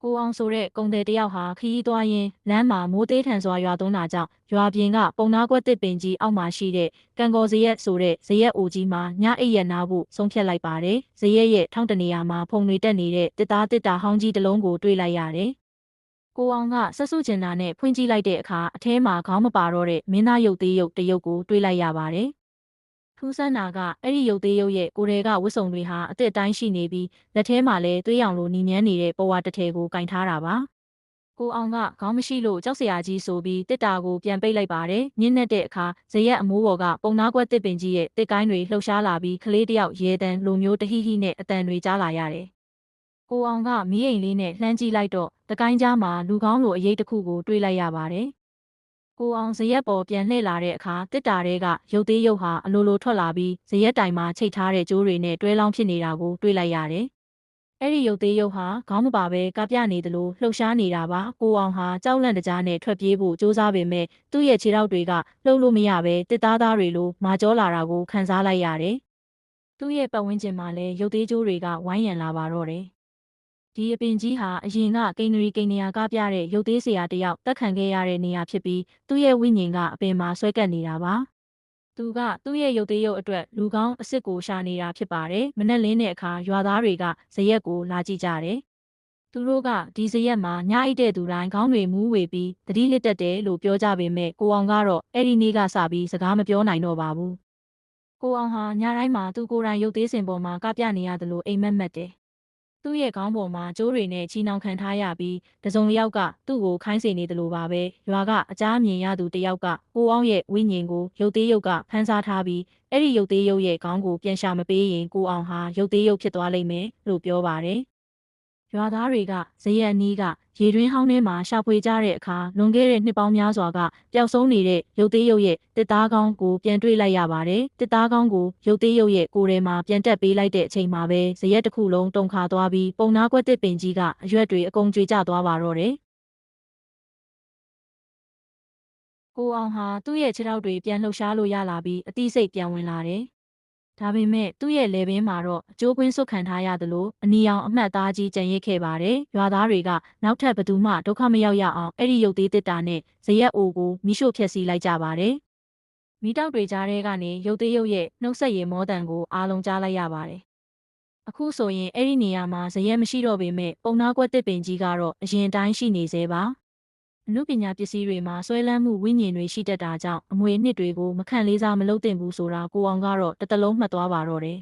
ကိုအောင်ဆိုတဲ့ကုန်သည်တယောက်ဟာခရီးသွားရင်းလမ်းမှာမိုးသေးထန်စွာရွာသွန်းတာကြောင့်ရွာပြင်ကပုံနာကွက်တစ်ပင်ကြီးအောက်မှာရှိတဲ့ကံကော်ဇရက်ဆိုတဲ့ဇရက်အိုကြီးမှာညအိပ်ရနာဖို့ဆုံးဖြတ်လိုက်ပါတယ်။ဇရက်ရဲ့ထောင့်တနေရာမှာဖုန်တွေတက်နေတဲ့တစ်သားတစ်တာဟောင်းကြီးတစ်လုံးကိုတွေ့လိုက်ရတယ်။ကိုအောင်ကဆက်စုကျင်တာနဲ့ဖွင့်ကြည့်လိုက်တဲ့အခါအထဲမှာခေါင်းမပါတော့တဲ့မင်းသားရုပ်သေးရုပ်တစ်ရုပ်ကိုတွေ့လိုက်ရပါတယ်။ထူးဆန်းတာကအဲ့ဒီရုပ်သေးရုပ်ရဲ့ကိုယ်ထဲကဝတ်စုံတွေဟာအသစ်တိုင်းရှိနေပြီးလက်ထဲမှာလည်းသွေးရောင်လိုနီမြန်းနေတဲ့ပဝါတစ်ထည်ကိုကင်ထားတာပါ။ကိုအောင်ကခေါင်းမရှိလို့ကြောက်စရာကြီးဆိုပြီးတစ်တာကိုပြန်ပိတ်လိုက်ပါတယ်။ညင်းနဲ့တဲ့အခါဇရက်အမိုးပေါ်ကပုံနာကွက်တစ်ပင်ကြီးရဲ့တစ်ကိုင်းတွေလှုပ်ရှားလာပြီးကလေးတယောက်ရေတံလိုမျိုးတဟိဟိနဲ့အတန်တွေကြားလာရတယ်။ကိုအောင်ကမီးအိမ်လေးနဲ့လှမ်းကြည့်လိုက်တော့တကိုင်းကြားမှာလူကောင်းလိုအရေးတစ်ခုကိုတွေ့လိုက်ရပါတယ်။ကိုအောင်ဇရက်ပေါ်ပြန်လှည့်လာတဲ့အခါတစ်တာတွေကရုပ်သေးရုပ်ဟာအလိုလိုထွက်လာပြီးဇရက်တိုင်မှာချိတ်ထားတဲ့ကြိုးတွေနဲ့တွဲလောင်းဖြစ်နေတာကိုတွေ့လိုက်ရတယ်။အဲ့ဒီရုပ်သေးရုပ်ဟာခေါင်းမပါပဲကပြနေသလိုလှုပ်ရှားနေတာပါကိုအောင်ဟာကြောက်လန့်တကြားနဲ့ထွက်ပြေးဖို့ကြိုးစားပေမဲ့သူ့ရဲ့ခြေထောက်တွေကလှုပ်လို့မရပဲတစ်သားသားတွေလိုမာကြောလာတာကိုခံစားလိုက်ရတယ်သူ့ရဲ့ပတ်ဝန်းကျင်မှာလည်းရုပ်သေးကြိုးတွေကဝိုင်းရံလာပါတော့တယ်ဒီအပင်ကြီးဟာအရင်ကကိန်းနရီကိန်းနေရာကပြတဲ့ရုပ်သေးဆရာတယောက်တက်ခံခဲ့ရတဲ့နေရာဖြစ်ပြီးသူ့ရဲ့ဝိညာဉ်ကအပင်မှာဆွဲကပ်နေတာပါသူကသူ့ရဲ့ရုပ်သေးရုပ်အတွက်လူကောင်းအစ်စ်ကိုရှာနေတာဖြစ်ပါတယ်။မနက်လင်းတဲ့အခါရွာသားတွေကဇရက်ကိုလာကြည့်ကြတယ်။သူတို့ကဒီဇရက်မှာညအိတ်တဲ့သူတိုင်းခေါင်းတွေမူးဝေပြီးသတိလစ်တက်တယ်လို့ပြောကြပေမဲ့ကိုအောင်ကတော့အဲ့ဒီနေ့ကစပြီးစကားမပြောနိုင်တော့ပါဘူး။ကိုအောင်ဟာညတိုင်းမှာသူကိုယ်တိုင်ရုပ်သေးစင်ပေါ်မှာကပြနေရတယ်လို့အိမ်မက်မက်တယ်။သူ့ရဲ့ခေါင်းပေါ်မှာကြိုးတွေနဲ့ချီနှောင်ခံထားရပြီးတစုံတစ်ယောက်ကသူ့ကိုခိုင်းစေနေတယ်လို့ပါပဲရွာကအကြမ်းမြင်ရသူတစ်ယောက်ကကိုအောင်ရဲ့ဝိညာဉ်ကိုရုပ်သေးရုပ်ကဖမ်းစားထားပြီးအဲ့ဒီရုပ်သေးရုပ်ရဲ့ခေါင်းကိုပြန်ရှာမပေးရင်ကိုအောင်ဟာရုပ်သေးရုပ်ဖြစ်သွားလိမ့်မယ်လို့ပြောပါတယ်ရွာသားတွေကဇရက်အနီးကရေတွင်းဟောင်းထဲမှာရှာဖွေကြတဲ့အခါလွန်ခဲ့တဲ့နှစ်ပေါင်းများစွာကပျောက်ဆုံးနေတဲ့ရုပ်သေးရုပ်ရဲ့တစ်သားကောင်းကိုပြန်တွေ့လိုက်ရပါတယ်။တစ်သားကောင်းကိုရုပ်သေးရုပ်ရဲ့ကိုယ်ထဲမှာပြန်တက်ပေးလိုက်တဲ့အချိန်မှာပဲဇရက်တစ်ခုလုံးတုန်ခါသွားပြီးပုံနာကွက်တစ်ပင်ကြီးကအရွက်တွေအကုန်ကျွေကျသွားပါတော့တယ်။ကိုအောင်ဟာသူ့ရဲ့ခြေထောက်တွေပြန်လှုပ်ရှားလို့ရလာပြီးအသိစိတ်ပြန်ဝင်လာတယ်။ဒါပေမဲ့သူ့ရဲ့လယ်ပင်မှာတော့အကျိုးကွင်းစွတ်ခံထားရသလိုအနီရောင်အမှတ်သားကြီးကျန်ရစ်ခဲ့ပါတယ်။ရွာသားတွေကနောက်ထပ်ဘသူမှဒုက္ခမရောက်ရအောင်အဲ့ဒီရုပ်သေးတစ်တာနဲ့ဇရက်အိုကိုမိရှို့ဖျက်ဆီးလိုက်ကြပါတယ်။မိတောက်တွေကြားထဲကနေရုပ်သေးရုပ်ရဲ့နှုတ်ဆက်ရည်မောတန်ကိုအားလုံးကြားလိုက်ရပါတယ်။အခုဆိုရင်အဲ့ဒီနေရာမှာဇရက်မရှိတော့ပေမဲ့ပုံနာကွက်တစ်ပင်ကြီးကတော့အရင်တိုင်းရှိနေသေးပါ။အမှုပညာပစ္စည်းတွေမှာဆွဲလန်းမှုဝိညာဉ်တွေရှိတတ်တာကြောင့်အမွေအနှစ်တွေကိုမခံလေးစားမလုပ်သင့်ဘူးဆိုတာကိုအောင်ကတော့တစ်သလုံးမှတ်သွားပါတော့တယ်